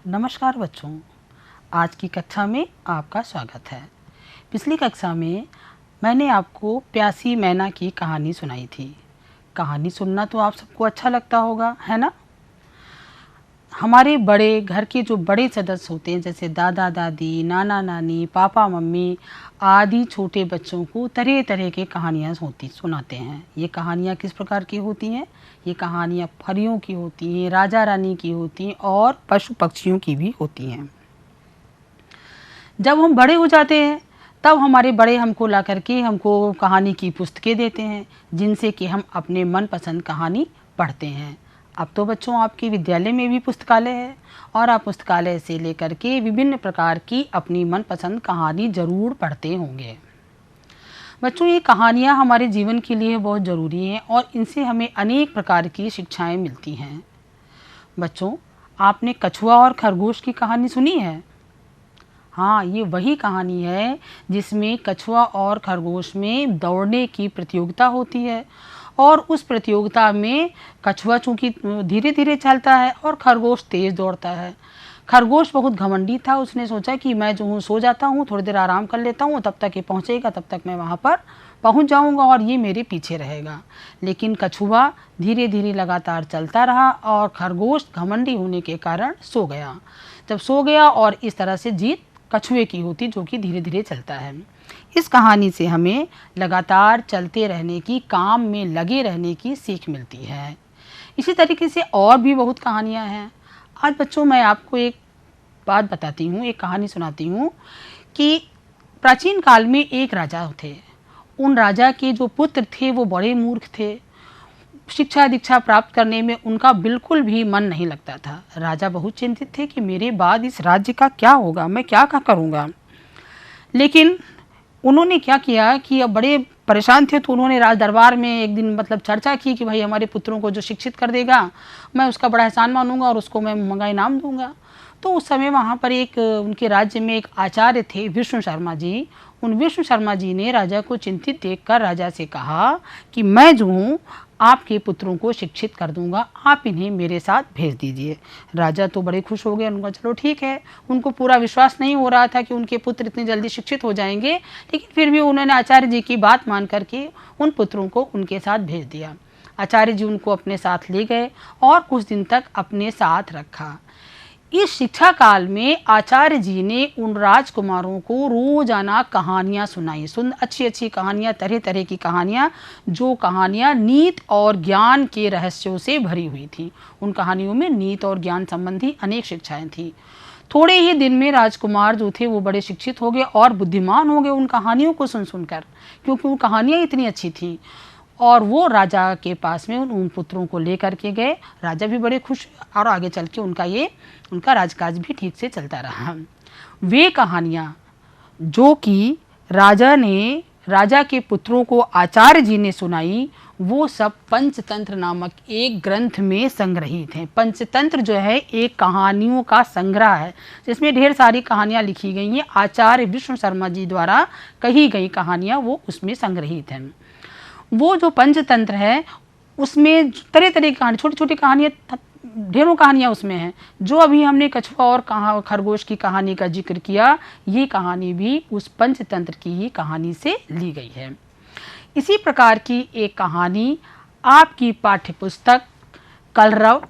नमस्कार बच्चों, आज की कक्षा में आपका स्वागत है। पिछली कक्षा में मैंने आपको प्यासी मैना की कहानी सुनाई थी। कहानी सुनना तो आप सबको अच्छा लगता होगा, है ना? हमारे बड़े घर के जो बड़े सदस्य होते हैं, जैसे दादा दादी, नाना नानी, पापा मम्मी आदि, छोटे बच्चों को तरह तरह की कहानियाँ सुनाते हैं। ये कहानियाँ किस प्रकार की होती हैं? ये कहानियाँ परियों की होती हैं, राजा रानी की होती हैं और पशु पक्षियों की भी होती हैं। जब हम बड़े हो जाते हैं तब हमारे बड़े हमको ला करके हमको कहानी की पुस्तकें देते हैं, जिनसे कि हम अपने मनपसंद कहानी पढ़ते हैं। अब तो बच्चों आपके विद्यालय में भी पुस्तकालय है और आप पुस्तकालय से लेकर के विभिन्न प्रकार की अपनी मनपसंद कहानी ज़रूर पढ़ते होंगे। बच्चों, ये कहानियाँ हमारे जीवन के लिए बहुत ज़रूरी हैं और इनसे हमें अनेक प्रकार की शिक्षाएं मिलती हैं। बच्चों, आपने कछुआ और खरगोश की कहानी सुनी है? हाँ, ये वही कहानी है जिसमें कछुआ और खरगोश में दौड़ने की प्रतियोगिता होती है और उस प्रतियोगिता में कछुआ चूँकि धीरे धीरे चलता है और खरगोश तेज़ दौड़ता है। खरगोश बहुत घमंडी था, उसने सोचा कि मैं जो हूँ सो जाता हूँ, थोड़ी देर आराम कर लेता हूँ, तब तक ये पहुँचेगा, तब तक मैं वहाँ पर पहुँच जाऊँगा और ये मेरे पीछे रहेगा। लेकिन कछुआ धीरे धीरे लगातार चलता रहा और खरगोश घमंडी होने के कारण सो गया। जब सो गया और इस तरह से जीत कछुए की होती, जो कि धीरे धीरे चलता है। इस कहानी से हमें लगातार चलते रहने की, काम में लगे रहने की सीख मिलती है। इसी तरीके से और भी बहुत कहानियाँ हैं। आज बच्चों मैं आपको एक बात बताती हूँ, एक कहानी सुनाती हूँ कि प्राचीन काल में एक राजा थे। उन राजा के जो पुत्र थे वो बड़े मूर्ख थे। शिक्षा दीक्षा प्राप्त करने में उनका बिल्कुल भी मन नहीं लगता था। राजा बहुत चिंतित थे कि मेरे बाद इस राज्य का क्या होगा, मैं क्या करूँगा। लेकिन उन्होंने क्या किया कि अब बड़े परेशान थे, तो उन्होंने राज दरबार में एक दिन चर्चा की कि भाई हमारे पुत्रों को जो शिक्षित कर देगा मैं उसका बड़ा एहसान मानूंगा और उसको मैं महंगा इनाम दूंगा। तो उस समय वहाँ पर एक उनके राज्य में एक आचार्य थे, विष्णु शर्मा जी। उन विष्णु शर्मा जी ने राजा को चिंतित देखकर राजा से कहा कि मैं जो हूँ आपके पुत्रों को शिक्षित कर दूंगा, आप इन्हें मेरे साथ भेज दीजिए। राजा तो बड़े खुश हो गए, उनका चलो ठीक है। उनको पूरा विश्वास नहीं हो रहा था कि उनके पुत्र इतनी जल्दी शिक्षित हो जाएंगे, लेकिन फिर भी उन्होंने आचार्य जी की बात मान करके उन पुत्रों को उनके साथ भेज दिया। आचार्य जी उनको अपने साथ ले गए और कुछ दिन तक अपने साथ रखा। इस शिक्षा काल में आचार्य जी ने उन राजकुमारों को रोजाना कहानियाँ सुनाई, अच्छी अच्छी कहानियाँ, तरह तरह की कहानियाँ, जो कहानियाँ नीत और ज्ञान के रहस्यों से भरी हुई थी। उन कहानियों में नीत और ज्ञान संबंधी अनेक शिक्षाएं थी। थोड़े ही दिन में राजकुमार जो थे वो बड़े शिक्षित हो गए और बुद्धिमान हो गए उन कहानियों को सुन सुनकर, क्योंकि वो कहानियाँ इतनी अच्छी थी। और वो राजा के पास में उन पुत्रों को लेकर के गए। राजा भी बड़े खुश और आगे चल के उनका राजकाज भी ठीक से चलता रहा। वे कहानियाँ जो कि राजा के पुत्रों को आचार्य जी ने सुनाई, वो सब पंचतंत्र नामक एक ग्रंथ में संग्रहित हैं। पंचतंत्र जो है एक कहानियों का संग्रह है, जिसमें ढेर सारी कहानियाँ लिखी गई हैं। आचार्य विष्णु शर्मा जी द्वारा कही गई कहानियाँ वो उसमें संग्रहित हैं। वो जो पंचतंत्र है उसमें तरह तरह की कहानी, छोटी छोटी कहानियाँ, ढेरों कहानियाँ उसमें हैं। जो अभी हमने कछुआ और खरगोश की कहानी का जिक्र किया, ये कहानी भी उस पंचतंत्र की ही कहानी से ली गई है। इसी प्रकार की एक कहानी आपकी पाठ्यपुस्तक कलरव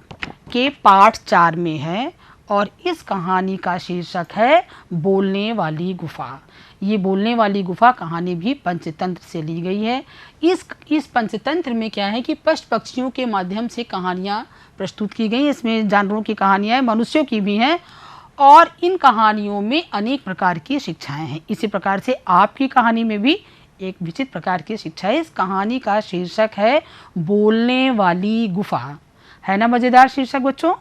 के पाठ 4 में है और इस कहानी का शीर्षक है बोलने वाली गुफा। ये बोलने वाली गुफा कहानी भी पंचतंत्र से ली गई है। इस पंचतंत्र में क्या है कि पशु पक्षियों के माध्यम से कहानियाँ प्रस्तुत की गई। इसमें जानवरों की कहानियाँ हैं, मनुष्यों की भी हैं और इन कहानियों में अनेक प्रकार की शिक्षाएं हैं। इसी प्रकार से आपकी कहानी में भी एक विचित्र प्रकार की शिक्षा है। इस कहानी का शीर्षक है बोलने वाली गुफा। है ना मज़ेदार शीर्षक बच्चों?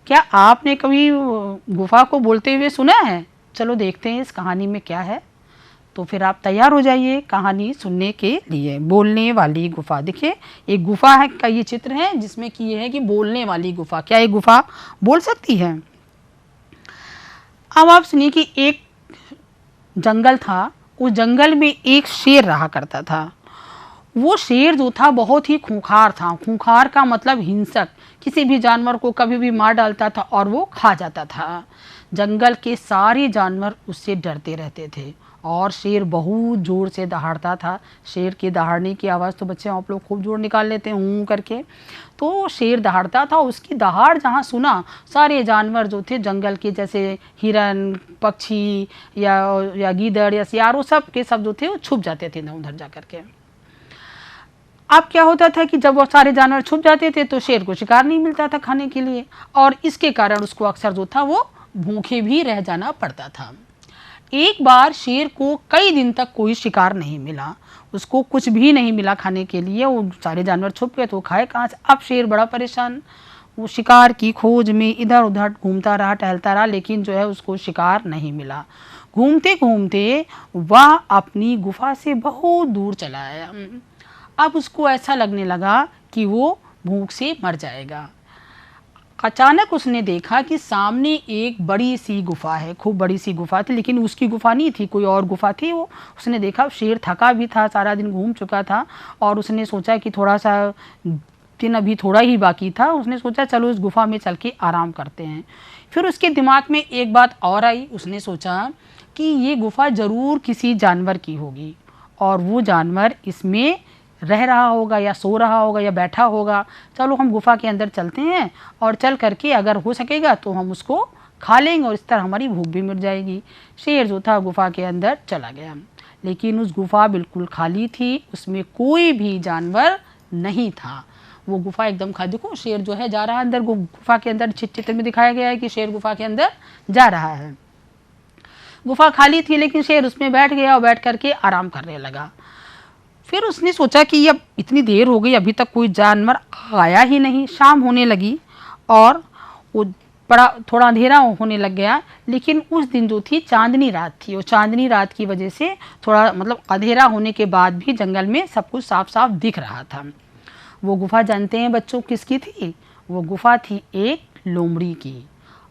क्या आपने कभी गुफा को बोलते हुए सुना है? चलो देखते हैं इस कहानी में क्या है। तो फिर आप तैयार हो जाइए कहानी सुनने के लिए। बोलने वाली गुफा। देखिए एक गुफा है का ये चित्र है जिसमें कि ये है कि बोलने वाली गुफा। क्या ये गुफा बोल सकती है? अब आप सुनिए कि एक जंगल था, उस जंगल में एक शेर रहा करता था। वो शेर जो था बहुत ही खूंखार था। खूंखार का मतलब हिंसक, किसी भी जानवर को कभी भी मार डालता था और वो खा जाता था। जंगल के सारे जानवर उससे डरते रहते थे और शेर बहुत ज़ोर से दहाड़ता था। शेर के दहाड़ने की आवाज़ तो बच्चे आप लोग खूब जोर निकाल लेते हैं ऊँ करके। तो शेर दहाड़ता था, उसकी दहाड़ जहाँ सुना, सारे जानवर जो थे जंगल के, जैसे हिरन, पक्षी या गीदड़ या सियार, सब के सब जो थे वो छुप जाते थे इधर उधर जा करके। अब क्या होता था कि जब वो सारे जानवर छुप जाते थे तो शेर को शिकार नहीं मिलता था खाने के लिए, और इसके कारण उसको अक्सर जो था वो भूखे भी रह जाना पड़ता था। एक बार शेर को कई दिन तक कोई शिकार नहीं मिला, उसको कुछ भी नहीं मिला खाने के लिए। वो सारे जानवर छुप गए तो खाए कहाँ से। अब शेर बड़ा परेशान, वो शिकार की खोज में इधर उधर घूमता रहा, टहलता रहा, लेकिन जो है उसको शिकार नहीं मिला। घूमते घूमते वह अपनी गुफा से बहुत दूर चला आया। अब उसको ऐसा लगने लगा कि वो भूख से मर जाएगा। अचानक उसने देखा कि सामने एक बड़ी सी गुफा है, खूब बड़ी सी गुफा थी, लेकिन उसकी गुफा नहीं थी, कोई और गुफा थी। वो उसने देखा, शेर थका भी था, सारा दिन घूम चुका था, और उसने सोचा कि थोड़ा सा दिन अभी थोड़ा ही बाकी था। उसने सोचा चलो इस गुफा में चल के आराम करते हैं। फिर उसके दिमाग में एक बात और आई, उसने सोचा कि ये गुफा ज़रूर किसी जानवर की होगी और वो जानवर इसमें रह रहा होगा या सो रहा होगा या बैठा होगा। चलो हम गुफा के अंदर चलते हैं और चल करके अगर हो सकेगा तो हम उसको खा लेंगे और इस तरह हमारी भूख भी मिट जाएगी। शेर जो था गुफा के अंदर चला गया, लेकिन उस गुफा बिल्कुल खाली थी, उसमें कोई भी जानवर नहीं था। वो गुफा एकदम खाली। देखो शेर जो है जा रहा है अंदर, गुफा के अंदर चित्र में दिखाया गया है कि शेर गुफा के अंदर जा रहा है। गुफा खाली थी लेकिन शेर उसमें बैठ गया और बैठ करके आराम करने लगा। फिर उसने सोचा कि अब इतनी देर हो गई, अभी तक कोई जानवर आया ही नहीं। शाम होने लगी और वो बड़ा थोड़ा अंधेरा होने लग गया, लेकिन उस दिन जो थी चांदनी रात थी, और चांदनी रात की वजह से थोड़ा मतलब अंधेरा होने के बाद भी जंगल में सब कुछ साफ साफ दिख रहा था। वो गुफा जानते हैं बच्चों किसकी थी? वो गुफा थी एक लोमड़ी की,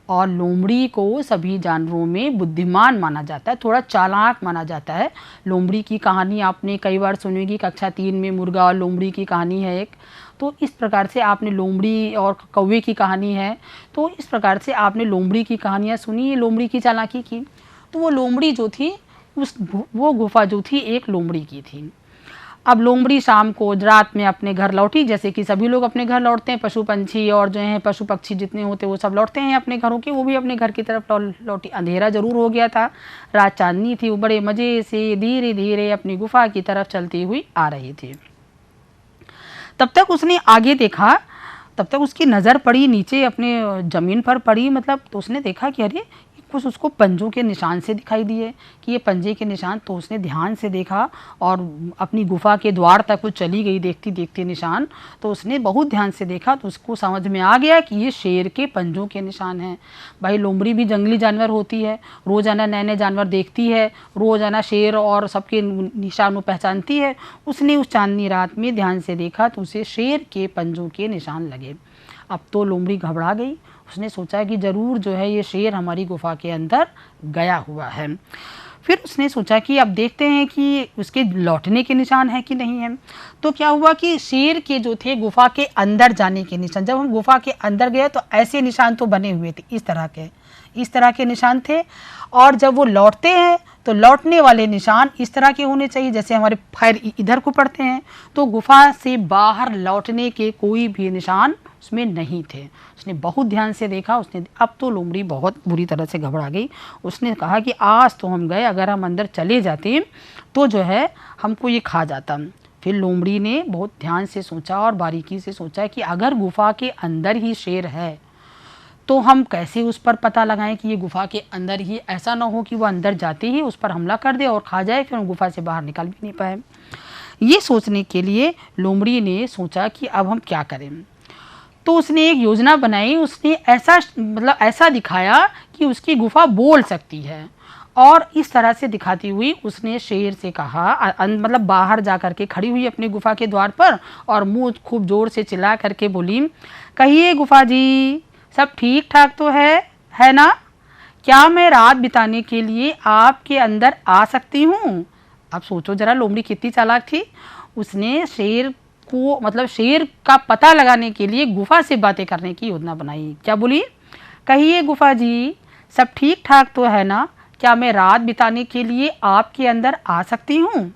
और लोमड़ी को सभी जानवरों में बुद्धिमान माना जाता है, थोड़ा चालाक माना जाता है। लोमड़ी की कहानी आपने कई बार सुनी होगी, कक्षा 3 में मुर्गा और लोमड़ी की कहानी है एक। तो इस प्रकार से आपने लोमड़ी और कौवे की कहानी है, तो इस प्रकार से आपने लोमड़ी की कहानियाँ सुनी है, लोमड़ी की चालाकी की। तो वो लोमड़ी जो थी वो गुफा जो थी एक लोमड़ी की थी। अब लोमड़ी शाम को रात में अपने घर लौटी, जैसे कि सभी लोग अपने घर लौटते हैं, पशु पंछी और जो हैं पशु पक्षी जितने होते हैं वो सब लौटते हैं अपने घरों के, वो भी अपने घर की तरफ लौटी। अंधेरा जरूर हो गया था, रात चांदनी थी। वो बड़े मज़े से धीरे धीरे अपनी गुफा की तरफ चलती हुई आ रही थी। तब तक उसने आगे देखा, तब तक उसकी नज़र पड़ी नीचे अपने ज़मीन पर पड़ी, मतलब तो उसने देखा कि अरे कुछ उसको पंजों के निशान से दिखाई दिए कि ये पंजे के निशान। तो उसने ध्यान से देखा और अपनी गुफा के द्वार तक वो चली गई देखती देखती निशान। तो उसने बहुत ध्यान से देखा तो उसको समझ में आ गया कि ये शेर के पंजों के निशान हैं। भाई लोमड़ी भी जंगली जानवर होती है, रोज़ाना नए नए जानवर देखती है, रोज़ाना शेर और सबके निशान वो पहचानती है। उसने उस चांदनी रात में ध्यान से देखा तो उसे शेर के पंजों के निशान लगे। अब तो लोमड़ी घबरा गई, उसने सोचा कि ज़रूर जो है ये शेर हमारी गुफा के अंदर गया हुआ है। फिर उसने सोचा कि अब देखते हैं कि उसके लौटने के निशान हैं कि नहीं हैं। तो क्या हुआ कि शेर के जो थे गुफा के अंदर जाने के निशान, जब हम गुफा के अंदर गए तो ऐसे निशान तो बने हुए थे, इस तरह के निशान थे। और जब वो लौटते हैं तो लौटने वाले निशान इस तरह के होने चाहिए जैसे हमारे पैर इधर को पड़ते हैं। तो गुफा से बाहर लौटने के कोई भी निशान उसमें नहीं थे। उसने बहुत ध्यान से देखा। उसने अब तो लोमड़ी बहुत बुरी तरह से घबरा गई। उसने कहा कि आज तो हम गए, अगर हम अंदर चले जाते तो जो है हमको ये खा जाता। फिर लोमड़ी ने बहुत ध्यान से सोचा और बारीकी से सोचा कि अगर गुफा के अंदर ही शेर है तो हम कैसे उस पर पता लगाएं कि ये गुफा के अंदर ही, ऐसा ना हो कि वो अंदर जाते ही उस पर हमला कर दे और खा जाए, फिर हम गुफा से बाहर निकल भी नहीं पाए। ये सोचने के लिए लोमड़ी ने सोचा कि अब हम क्या करें। तो उसने एक योजना बनाई। उसने ऐसा दिखाया कि उसकी गुफा बोल सकती है, और इस तरह से दिखाती हुई उसने शेर से कहा, मतलब बाहर जा कर के खड़ी हुई अपनी गुफा के द्वार पर और मुंह खूब जोर से चिल्ला करके बोली, कहिए गुफा जी, सब ठीक ठाक तो है ना? क्या मैं रात बिताने के लिए आपके अंदर आ सकती हूँ? अब सोचो जरा लोमड़ी कितनी चालाक थी। उसने शेर को मतलब शेर का पता लगाने के लिए गुफा से बातें करने की योजना बनाई। क्या बोली? कहिए गुफा जी, सब ठीक ठाक तो है ना? क्या मैं रात बिताने के लिए आपके अंदर आ सकती हूँ?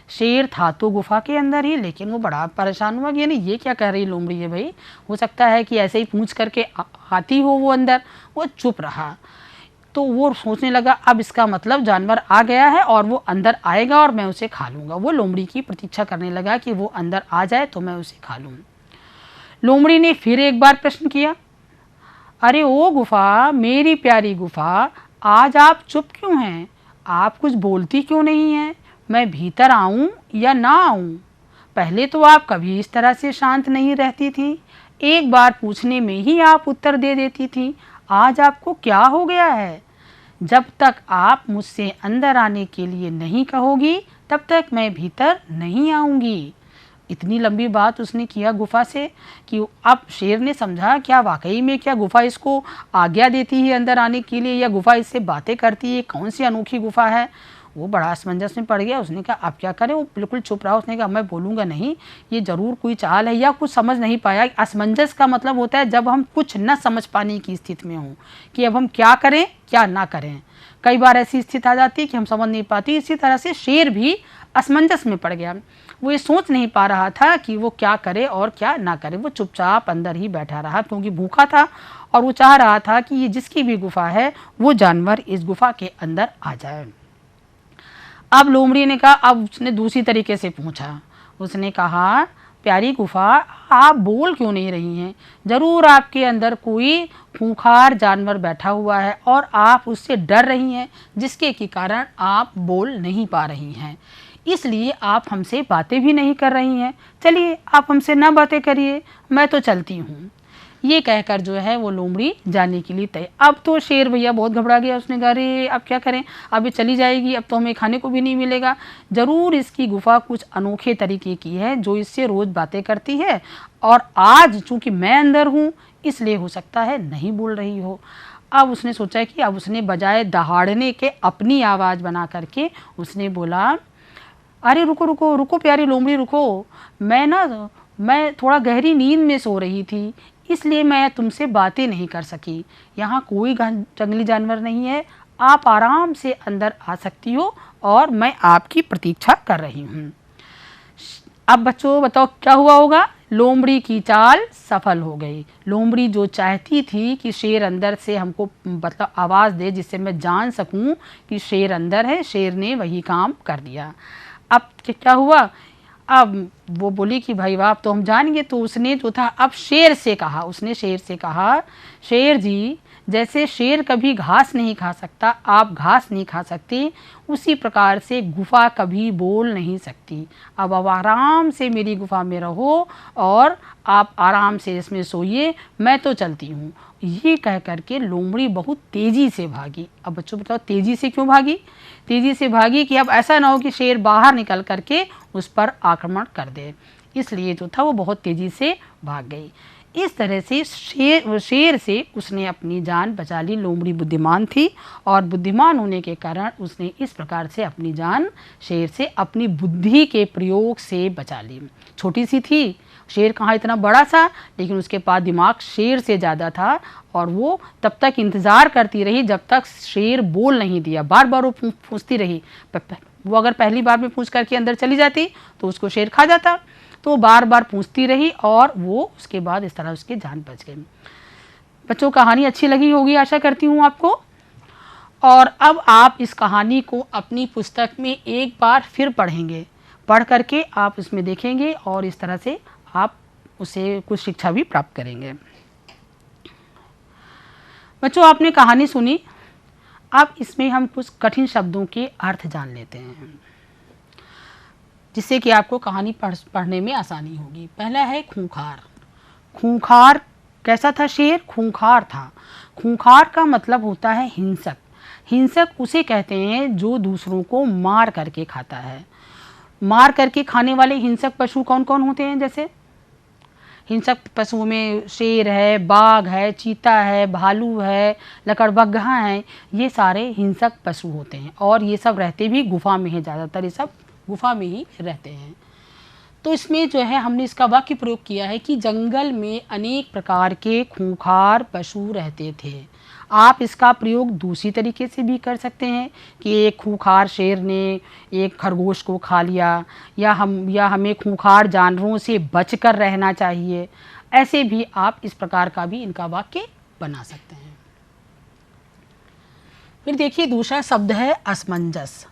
शेर था तो गुफा के अंदर ही, लेकिन वो बड़ा परेशान हुआ कि यानी ये क्या कह रही लोमड़ी है भाई, हो सकता है कि ऐसे ही पूछ करके आती हो वो अंदर। वो चुप रहा। तो वो सोचने लगा अब इसका मतलब जानवर आ गया है और वो अंदर आएगा और मैं उसे खा लूँगा। वो लोमड़ी की प्रतीक्षा करने लगा कि वो अंदर आ जाए तो मैं उसे खा लूँ। लोमड़ी ने फिर एक बार प्रश्न किया, अरे ओ गुफा, मेरी प्यारी गुफा, आज आप चुप क्यों हैं? आप कुछ बोलती क्यों नहीं हैं? मैं भीतर आऊं या ना आऊं? पहले तो आप कभी इस तरह से शांत नहीं रहती थी। एक बार पूछने में ही आप उत्तर दे देती थी। आज आपको क्या हो गया है? जब तक आप मुझसे अंदर आने के लिए नहीं कहोगी, तब तक मैं भीतर नहीं आऊंगी। इतनी लंबी बात उसने किया गुफा से कि अब शेर ने समझा क्या वाकई में क्या गुफा इसको आज्ञा देती है अंदर आने के लिए, या गुफा इससे बातें करती है? कौन सी अनोखी गुफा है? वो बड़ा असमंजस में पड़ गया। उसने कहा अब क्या करें? वो बिल्कुल चुप रहा। उसने कहा मैं बोलूँगा नहीं, ये ज़रूर कोई चाल है या कुछ समझ नहीं पाया। असमंजस का मतलब होता है जब हम कुछ न समझ पाने की स्थिति में हों कि अब हम क्या करें क्या ना करें। कई बार ऐसी स्थिति आ जाती है कि हम समझ नहीं पाती। इसी तरह से शेर भी असमंजस में पड़ गया। वो ये सोच नहीं पा रहा था कि वो क्या करे और क्या ना करे। वो चुपचाप अंदर ही बैठा रहा क्योंकि भूखा था और वो चाह रहा था कि ये जिसकी भी गुफा है वो जानवर इस गुफा के अंदर आ जाए। अब लोमड़ी ने कहा, अब उसने दूसरी तरीके से पूछा। उसने कहा, प्यारी गुफा, आप बोल क्यों नहीं रही हैं? ज़रूर आपके अंदर कोई खूंखार जानवर बैठा हुआ है और आप उससे डर रही हैं, जिसके के कारण आप बोल नहीं पा रही हैं। इसलिए आप हमसे बातें भी नहीं कर रही हैं। चलिए आप हमसे ना बातें करिए, मैं तो चलती हूँ। ये कहकर जो है वो लोमड़ी जाने के लिए तय। अब तो शेर भैया बहुत घबरा गया। उसने कहा अरे अब क्या करें, अब ये चली जाएगी, अब तो हमें खाने को भी नहीं मिलेगा। ज़रूर इसकी गुफा कुछ अनोखे तरीके की है जो इससे रोज़ बातें करती है, और आज चूँकि मैं अंदर हूँ इसलिए हो सकता है नहीं बोल रही हो। अब उसने सोचा कि अब उसने बजाय दहाड़ने के अपनी आवाज़ बना करके उसने बोला, अरे रुको रुको रुको प्यारी लोमड़ी रुको, मैं थोड़ा गहरी नींद में सो रही थी, इसलिए मैं तुमसे बातें नहीं कर सकी। यहाँ कोई जंगली जानवर नहीं है, आप आराम से अंदर आ सकती हो और मैं आपकी प्रतीक्षा कर रही हूँ। अब बच्चों बताओ क्या हुआ होगा? लोमड़ी की चाल सफल हो गई। लोमड़ी जो चाहती थी कि शेर अंदर से हमको मतलब आवाज़ दे जिससे मैं जान सकूं कि शेर अंदर है, शेर ने वही काम कर दिया। अब क्या हुआ? अब वो बोली कि भाई वाह, अब तो हम जानेंगे। तो उसने जो था अब शेर से कहा, उसने शेर से कहा, शेर जी, जैसे शेर कभी घास नहीं खा सकता, आप घास नहीं खा सकते, उसी प्रकार से गुफा कभी बोल नहीं सकती। अब आराम से मेरी गुफा में रहो और आप आराम से इसमें सोइए, मैं तो चलती हूँ। ये कह करके लोमड़ी बहुत तेज़ी से भागी। अब बच्चों बताओ तेज़ी से क्यों भागी? तेज़ी से भागी कि अब ऐसा ना हो कि शेर बाहर निकल करके उस पर आक्रमण कर दे, इसलिए जो था वो बहुत तेज़ी से भाग गई। इस तरह से शेर से उसने अपनी जान बचा ली। लोमड़ी बुद्धिमान थी और बुद्धिमान होने के कारण उसने इस प्रकार से अपनी जान शेर से अपनी बुद्धि के प्रयोग से बचा ली। छोटी सी थी, शेर कहाँ इतना बड़ा सा, लेकिन उसके पास दिमाग शेर से ज़्यादा था और वो तब तक इंतज़ार करती रही जब तक शेर बोल नहीं दिया। बार बार वो पूछती रही। वो अगर पहली बार में पूछ करके अंदर चली जाती तो उसको शेर खा जाता, तो बार बार पूछती रही और वो उसके बाद इस तरह उसकी जान बच गई। बच्चों कहानी अच्छी लगी होगी आशा करती हूँ आपको। और अब आप इस कहानी को अपनी पुस्तक में एक बार फिर पढ़ेंगे। पढ़ करके आप इसमें देखेंगे और इस तरह से आप उसे कुछ शिक्षा भी प्राप्त करेंगे। बच्चों आपने कहानी सुनी, अब इसमें हम कुछ कठिन शब्दों के अर्थ जान लेते हैं जिससे कि आपको कहानी पढ़ने में आसानी होगी। पहला है खूंखार। खूंखार कैसा था? शेर खूंखार था। खूंखार का मतलब होता है हिंसक। हिंसक उसे कहते हैं जो दूसरों को मार करके खाता है। मार करके खाने वाले हिंसक पशु कौन कौन होते हैं? जैसे हिंसक पशुओं में शेर है, बाघ है, चीता है, भालू है, लकड़बग्घा है, ये सारे हिंसक पशु होते हैं और ये सब रहते भी गुफा में है। ज़्यादातर ये सब गुफा में ही रहते हैं। तो इसमें जो है हमने इसका वाक्य प्रयोग किया है कि जंगल में अनेक प्रकार के खूंखार पशु रहते थे। आप इसका प्रयोग दूसरी तरीके से भी कर सकते हैं कि एक खूंखार शेर ने एक खरगोश को खा लिया, या हमें खूंखार जानवरों से बचकर रहना चाहिए। ऐसे भी आप इस प्रकार का भी इनका वाक्य बना सकते हैं। फिर देखिए दूसरा शब्द है असमंजस।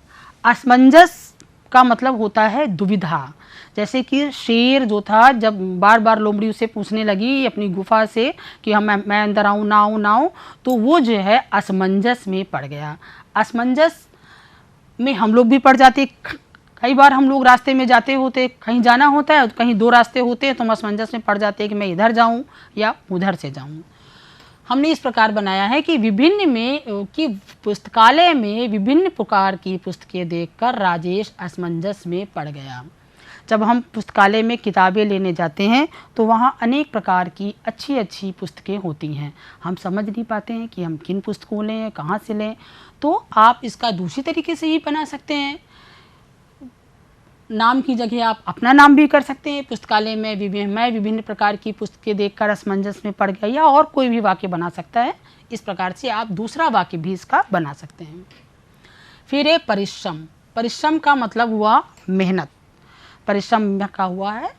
असमंजस का मतलब होता है दुविधा। जैसे कि शेर जो था, जब बार बार लोमड़ी उसे पूछने लगी अपनी गुफा से कि मैं अंदर आऊँ ना आऊँ ना आऊँ, तो वो जो है असमंजस में पड़ गया। असमंजस में हम लोग भी पड़ जाते। कई बार हम लोग रास्ते में जाते होते, कहीं जाना होता है, कहीं दो रास्ते होते हैं, तो हम असमंजस में पड़ जाते हैं कि मैं इधर जाऊँ या उधर से जाऊँ। हमने इस प्रकार बनाया है कि पुस्तकालय में विभिन्न प्रकार की पुस्तकें देखकर राजेश असमंजस में पड़ गया। जब हम पुस्तकालय में किताबें लेने जाते हैं तो वहाँ अनेक प्रकार की अच्छी अच्छी पुस्तकें होती हैं। हम समझ नहीं पाते हैं कि हम किन पुस्तकों लें, कहाँ से लें। तो आप इसका दूसरी तरीके से ही बना सकते हैं। नाम की जगह आप अपना नाम भी कर सकते हैं। पुस्तकालय में मैं विभिन्न प्रकार की पुस्तकें देखकर असमंजस में पड़ गया, या और कोई भी वाक्य बना सकता है। इस प्रकार से आप दूसरा वाक्य भी इसका बना सकते हैं। फिर है परिश्रम। परिश्रम का मतलब हुआ मेहनत। परिश्रम का हुआ है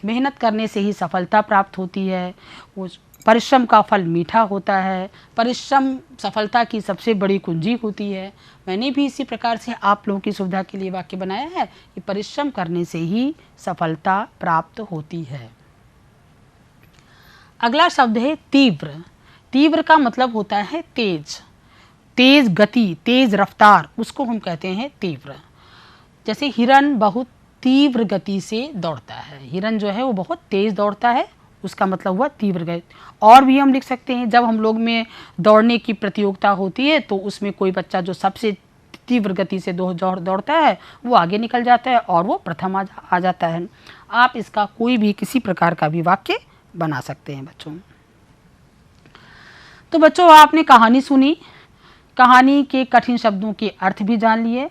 मेहनत करने से ही सफलता प्राप्त होती है। उस परिश्रम का फल मीठा होता है। परिश्रम सफलता की सबसे बड़ी कुंजी होती है। मैंने भी इसी प्रकार से आप लोगों की सुविधा के लिए वाक्य बनाया है कि परिश्रम करने से ही सफलता प्राप्त होती है। अगला शब्द है तीव्र। तीव्र का मतलब होता है तेज, तेज गति, तेज रफ्तार, उसको हम कहते हैं तीव्र। जैसे हिरन बहुत तीव्र गति से दौड़ता है। हिरन जो है वो बहुत तेज दौड़ता है, उसका मतलब हुआ तीव्र गति। और भी हम लिख सकते हैं, जब हम लोग में दौड़ने की प्रतियोगिता होती है तो उसमें कोई बच्चा जो सबसे तीव्र गति से दौड़ता है वो आगे निकल जाता है और वो प्रथम आ जाता है। आप इसका कोई भी किसी प्रकार का भी वाक्य बना सकते हैं बच्चों। तो बच्चों आपने कहानी सुनी, कहानी के कठिन शब्दों के अर्थ भी जान लिए।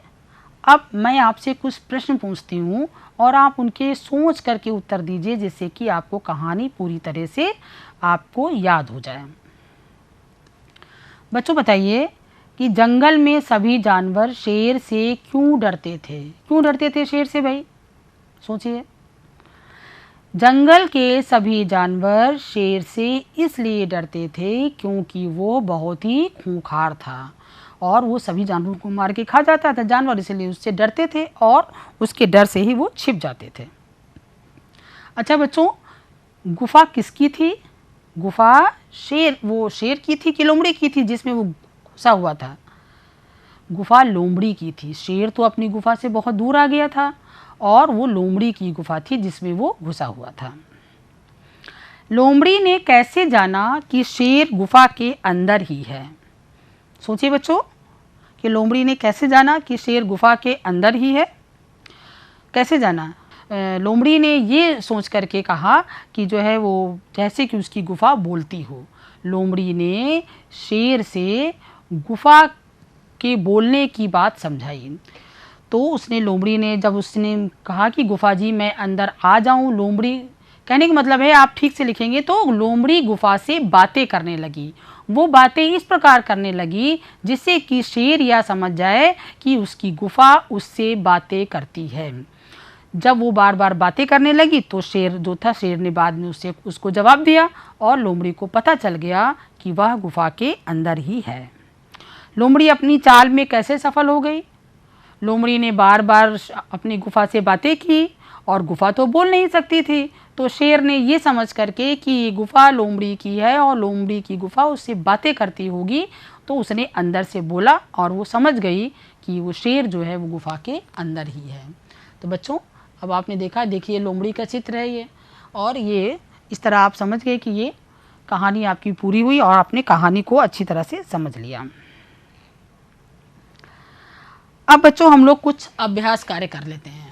अब मैं आपसे कुछ प्रश्न पूछती हूँ और आप उनके सोच करके उत्तर दीजिए, जिससे कि आपको कहानी पूरी तरह से आपको याद हो जाए। बच्चों बताइए कि जंगल में सभी जानवर शेर से क्यों डरते थे? क्यों डरते थे शेर से भाई? सोचिए। जंगल के सभी जानवर शेर से इसलिए डरते थे क्योंकि वो बहुत ही खूंखार था और वो सभी जानवरों को मार के खा जाता था। जानवर इसलिए उससे डरते थे और उसके डर से ही वो छिप जाते थे। अच्छा बच्चों, गुफा किसकी थी? गुफा शेर की थी कि लोमड़ी की थी जिसमें वो घुसा हुआ था? गुफा लोमड़ी की थी। शेर तो अपनी गुफा से बहुत दूर आ गया था और वो लोमड़ी की गुफा थी जिसमें वो घुसा हुआ था। लोमड़ी ने कैसे जाना कि शेर गुफा के अंदर ही है? सोचिए बच्चों कि लोमड़ी ने कैसे जाना कि शेर गुफा के अंदर ही है। कैसे जाना? लोमड़ी ने ये सोच करके कहा कि जो है वो जैसे कि उसकी गुफा बोलती हो। लोमड़ी ने शेर से गुफा के बोलने की बात समझाई। तो लोमड़ी ने जब उसने कहा कि गुफा जी मैं अंदर आ जाऊं, लोमड़ी कहने का मतलब है, आप ठीक से लिखेंगे तो लोमड़ी गुफा से बातें करने लगी। वो बातें इस प्रकार करने लगी जिससे कि शेर यह समझ जाए कि उसकी गुफा उससे बातें करती है। जब वो बार बार बातें करने लगी तो शेर जो था, शेर ने बाद में उसको जवाब दिया और लोमड़ी को पता चल गया कि वह गुफा के अंदर ही है। लोमड़ी अपनी चाल में कैसे सफल हो गई? लोमड़ी ने बार बार अपनी गुफा से बातें की और गुफा तो बोल नहीं सकती थी, तो शेर ने ये समझ करके कि ये गुफा लोमड़ी की है और लोमड़ी की गुफा उससे बातें करती होगी, तो उसने अंदर से बोला और वो समझ गई कि वो शेर जो है वो गुफा के अंदर ही है। तो बच्चों अब आपने देखा, देखिए लोमड़ी का चित्र है ये, और ये इस तरह आप समझ गए कि ये कहानी आपकी पूरी हुई और आपने कहानी को अच्छी तरह से समझ लिया। अब बच्चों हम लोग कुछ अभ्यास कार्य कर लेते हैं।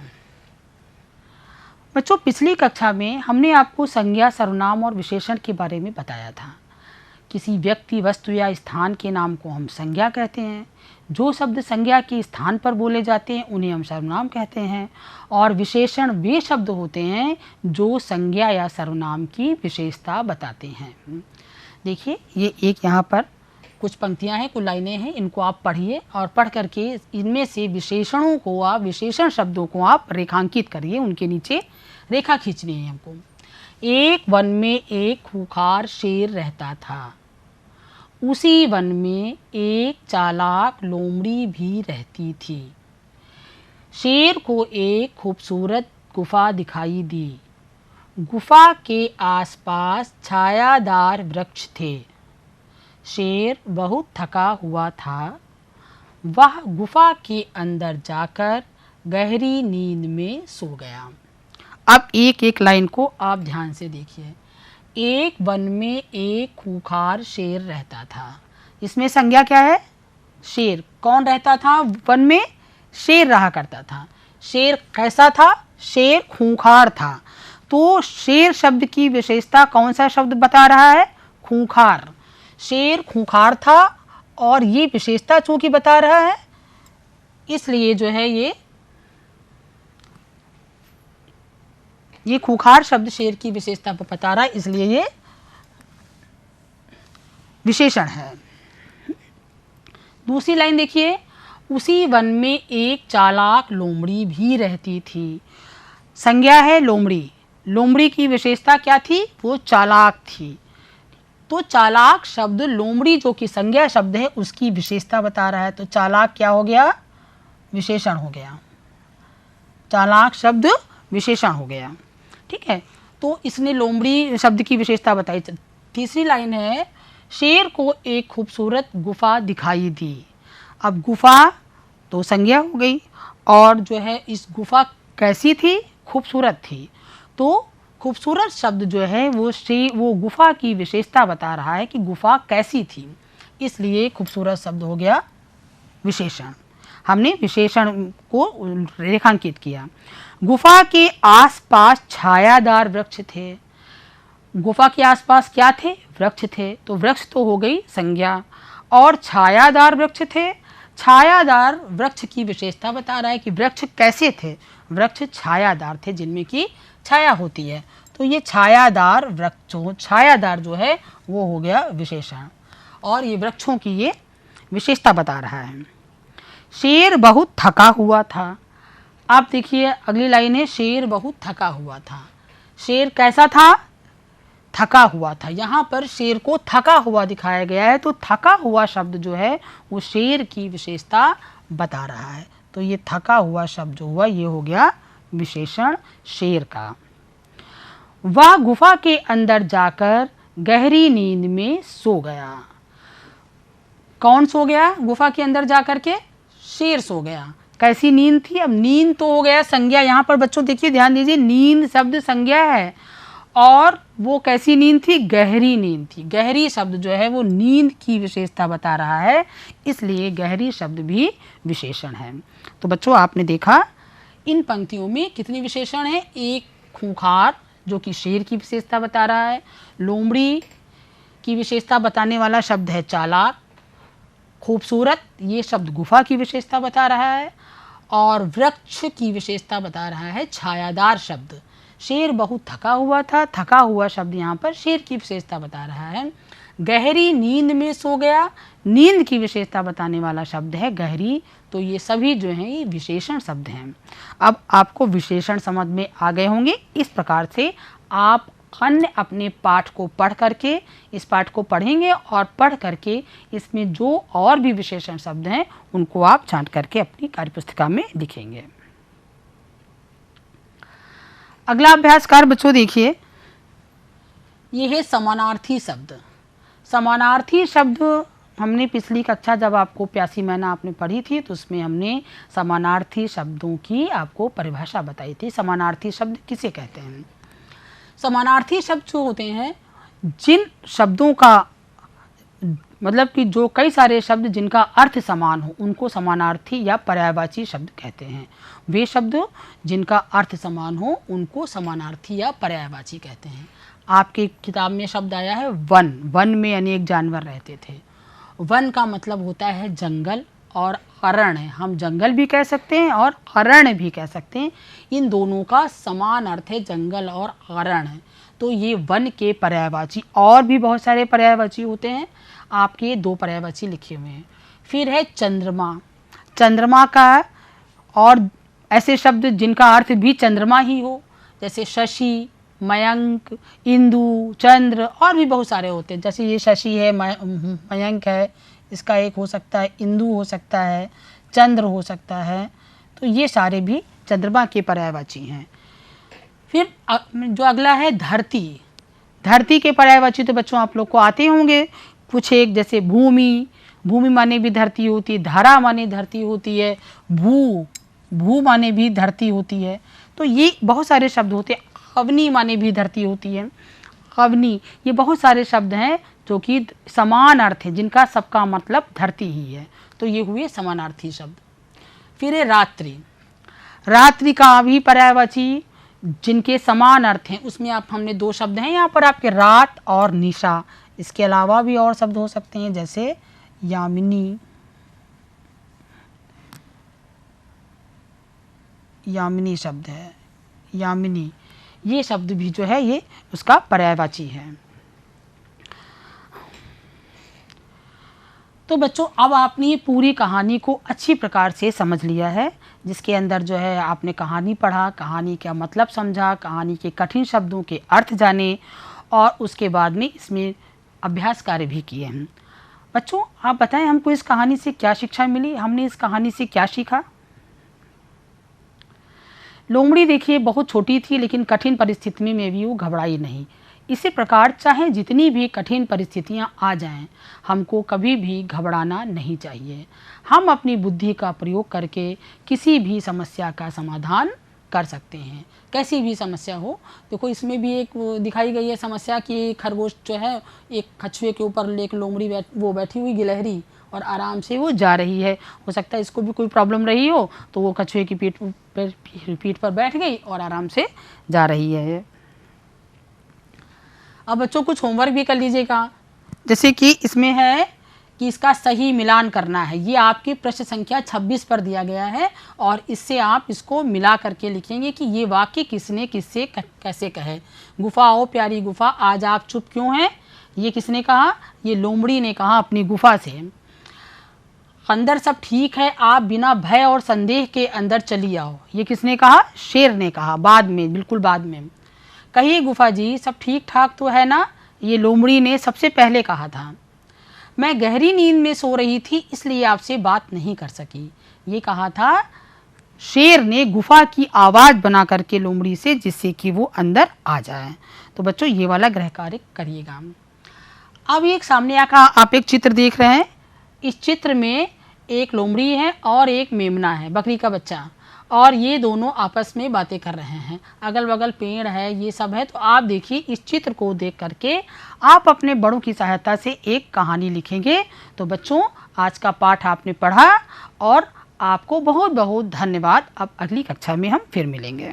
बच्चों पिछली कक्षा में हमने आपको संज्ञा, सर्वनाम और विशेषण के बारे में बताया था किसी व्यक्ति, वस्तु या स्थान के नाम को हम संज्ञा कहते हैं। जो शब्द संज्ञा के स्थान पर बोले जाते हैं उन्हें हम सर्वनाम कहते हैं। और विशेषण वे शब्द होते हैं जो संज्ञा या सर्वनाम की विशेषता बताते हैं। देखिए, ये एक यहाँ पर कुछ पंक्तियाँ हैं, कुछ लाइनें हैं, इनको आप पढ़िए और पढ़ करके इनमें से विशेषणों को आप, विशेषण शब्दों को आप रेखांकित करिए। उनके नीचे रेखा खींचनी है हमको। एक वन में एक खूंखार शेर रहता था। उसी वन में एक चालाक लोमड़ी भी रहती थी। शेर को एक खूबसूरत गुफा दिखाई दी। गुफा के आसपास छायादार वृक्ष थे। शेर बहुत थका हुआ था। वह गुफा के अंदर जाकर गहरी नींद में सो गया। अब एक एक लाइन को आप ध्यान से देखिए। एक वन में एक खूंखार शेर रहता था। इसमें संज्ञा क्या है? शेर। कौन रहता था वन में? शेर रहा करता था। शेर कैसा था? शेर खूंखार था। तो शेर शब्द की विशेषता कौन सा शब्द बता रहा है? खूंखार। शेर खूंखार था और ये विशेषता चूंकि बता रहा है, इसलिए जो है ये खूंखार शब्द शेर की विशेषता को बता रहा है, इसलिए ये विशेषण है। दूसरी लाइन देखिए। उसी वन में एक चालाक लोमड़ी भी रहती थी। संज्ञा है लोमड़ी। लोमड़ी की विशेषता क्या थी? वो चालाक थी। तो चालाक शब्द लोमड़ी जो कि संज्ञा शब्द है उसकी विशेषता बता रहा है। तो चालाक क्या हो गया? विशेषण हो गया। चालाक शब्द विशेषण हो गया। ठीक है, तो इसने लोमड़ी शब्द की विशेषता बताई। तीसरी लाइन है, शेर को एक खूबसूरत गुफा दिखाई दी। अब गुफा तो संज्ञा हो गई और जो है इस गुफा कैसी थी? खूबसूरत थी। तो खूबसूरत शब्द जो है वो गुफा की विशेषता बता रहा है कि गुफा कैसी थी, इसलिए खूबसूरत शब्द हो गया विशेषण। हमने विशेषण को रेखांकित किया। गुफा के आसपास छायादार वृक्ष थे। गुफा के आसपास क्या थे? वृक्ष थे। तो वृक्ष तो हो गई संज्ञा। और छायादार वृक्ष थे। छायादार वृक्ष की विशेषता बता रहा है कि वृक्ष कैसे थे? वृक्ष छायादार थे, जिनमें की छाया होती है। तो ये छायादार वृक्षों, छायादार जो है वो हो गया विशेषण और ये वृक्षों की ये विशेषता बता रहा है। शेर बहुत थका हुआ था। आप देखिए अगली लाइन है, शेर बहुत थका हुआ था। शेर कैसा था? थका हुआ था। यहाँ पर शेर को थका हुआ दिखाया गया है। तो थका हुआ शब्द जो है वो शेर की विशेषता बता रहा है। तो ये थका हुआ शब्द जो हुआ ये हो गया विशेषण शेर का। वह गुफा के अंदर जाकर गहरी नींद में सो गया। कौन सो गया गुफा के अंदर जाकर के? शेर सो गया। कैसी नींद थी? अब नींद तो हो गया संज्ञा। यहाँ पर बच्चों देखिए, ध्यान दीजिए, नींद शब्द संज्ञा है और वो कैसी नींद थी? गहरी नींद थी। गहरी शब्द जो है वो नींद की विशेषता बता रहा है, इसलिए गहरी शब्द भी विशेषण है। तो बच्चों आपने देखा इन पंक्तियों में कितने विशेषण हैं। एक खूंखार जो कि शेर की विशेषता बता रहा है। लोमड़ी की विशेषता बताने वाला शब्द है चालाक। खूबसूरत ये शब्द गुफा की विशेषता बता रहा है और वृक्ष की विशेषता बता रहा है छायादार शब्द। शेर बहुत थका हुआ था। थका हुआ शब्द यहाँ पर शेर की विशेषता बता रहा है। गहरी नींद में सो गया, नींद की विशेषता बताने वाला शब्द है गहरी। तो ये सभी जो हैं ये विशेषण शब्द हैं। अब आपको विशेषण समझ में आ गए होंगे। इस प्रकार से आप अन्य अपने पाठ को पढ़ करके, इस पाठ को पढ़ेंगे और पढ़ करके इसमें जो और भी विशेषण शब्द हैं उनको आप छांट करके अपनी कार्यपुस्तिका में लिखेंगे। अगला अभ्यास कार्य बच्चों देखिए, ये है समानार्थी शब्द। समानार्थी शब्द हमने पिछली कक्षा जब आपको प्यासी मैना आपने पढ़ी थी तो उसमें हमने समानार्थी शब्दों की आपको परिभाषा बताई थी। समानार्थी शब्द किसे कहते हैं? समानार्थी शब्द जो होते हैं जिन शब्दों का मतलब कि जो कई सारे शब्द जिनका अर्थ समान हो उनको समानार्थी या पर्यायवाची शब्द कहते हैं। वे शब्द जिनका अर्थ समान हो उनको समानार्थी या पर्यायवाची कहते हैं। आपकी किताब में शब्द आया है वन। वन में अनेक जानवर रहते थे। वन का मतलब होता है जंगल और अरण्य। हम जंगल भी कह सकते हैं और अरण्य भी कह सकते हैं। इन दोनों का समान अर्थ है जंगल और अरण्य। तो ये वन के पर्यायवाची, और भी बहुत सारे पर्यायवाची होते हैं, आपके 2 पर्यायवाची लिखे हुए हैं। फिर है चंद्रमा। चंद्रमा का और ऐसे शब्द जिनका अर्थ भी चंद्रमा ही हो, जैसे शशि, मयंक, इंदु, चंद्र, और भी बहुत सारे होते हैं। जैसे ये शशि है, मयंक है, इसका एक हो सकता है, इंदु हो सकता है, चंद्र हो सकता है। तो ये सारे भी चंद्रमा के पर्यायवाची हैं। फिर जो अगला है धरती। धरती के पर्यायवाची तो बच्चों आप लोग को आते होंगे कुछ एक, जैसे भूमि। भूमि माने भी धरती होती है, धरा माने धरती होती है, भू माने भी धरती होती है। तो ये बहुत सारे शब्द होते हैं। अवनी माने भी धरती होती है, अवनी। ये बहुत सारे शब्द हैं जो कि समान अर्थ है, जिनका सबका मतलब धरती ही है। तो ये हुए समानार्थी शब्द। फिर है रात्रि। रात्रि का भी पर्यायवाची जिनके समान अर्थ हैं, उसमें आप हमने 2 शब्द हैं यहाँ पर आपके, रात और निशा। इसके अलावा भी और शब्द हो सकते हैं, जैसे यामिनी, यामिनी शब्द है, यामिनी। ये शब्द भी जो है ये उसका पर्यायवाची है। तो बच्चों अब आपने ये पूरी कहानी को अच्छी प्रकार से समझ लिया है, जिसके अंदर जो है आपने कहानी पढ़ा, कहानी का मतलब समझा, कहानी के कठिन शब्दों के अर्थ जाने, और उसके बाद में इसमें अभ्यास कार्य भी किए हैं। बच्चों आप बताएं हमको इस कहानी से क्या शिक्षा मिली, हमने इस कहानी से क्या सीखा। लोमड़ी देखिए बहुत छोटी थी, लेकिन कठिन परिस्थिति में भी वो घबराई नहीं। इसी प्रकार चाहे जितनी भी कठिन परिस्थितियां आ जाएं, हमको कभी भी घबराना नहीं चाहिए। हम अपनी बुद्धि का प्रयोग करके किसी भी समस्या का समाधान कर सकते हैं, कैसी भी समस्या हो। देखो इसमें भी एक दिखाई गई है समस्या कि खरगोश जो है एक कछुए के ऊपर एक लोमड़ी बैठी हुई गिलहरी, और आराम से वो जा रही है। हो सकता है इसको भी कोई प्रॉब्लम रही हो, तो वो कछुए की पीठ पर बैठ गई और आराम से जा रही है। अब बच्चों कुछ होमवर्क भी कर लीजिएगा, जैसे कि इसमें है कि इसका सही मिलान करना है। ये आपकी प्रश्न संख्या 26 पर दिया गया है, और इससे आप इसको मिला करके लिखेंगे कि ये वाक्य किसने किससे कैसे कहे। गुफा ओ प्यारी गुफा, आज आप चुप क्यों हैं, ये किसने कहा, ये लोमड़ी ने कहा अपनी गुफा से। अंदर सब ठीक है, आप बिना भय और संदेह के अंदर चली आओ, ये किसने कहा, शेर ने कहा, बाद में, बिल्कुल बाद में। कहिए गुफा जी सब ठीक ठाक तो है ना, ये लोमड़ी ने सबसे पहले कहा था। मैं गहरी नींद में सो रही थी इसलिए आपसे बात नहीं कर सकी, ये कहा था शेर ने गुफा की आवाज़ बना करके लोमड़ी से, जिससे कि वो अंदर आ जाए। तो बच्चों ये वाला गृह कार्य करिएगा। अब एक सामने आका आप एक चित्र देख रहे हैं। इस चित्र में एक लोमड़ी है और एक मेमना है, बकरी का बच्चा, और ये दोनों आपस में बातें कर रहे हैं। अगल बगल पेड़ है, ये सब है। तो आप देखिए इस चित्र को देख करके आप अपने बड़ों की सहायता से एक कहानी लिखेंगे। तो बच्चों आज का पाठ आपने पढ़ा, और आपको बहुत बहुत धन्यवाद। अब अगली कक्षा में हम फिर मिलेंगे।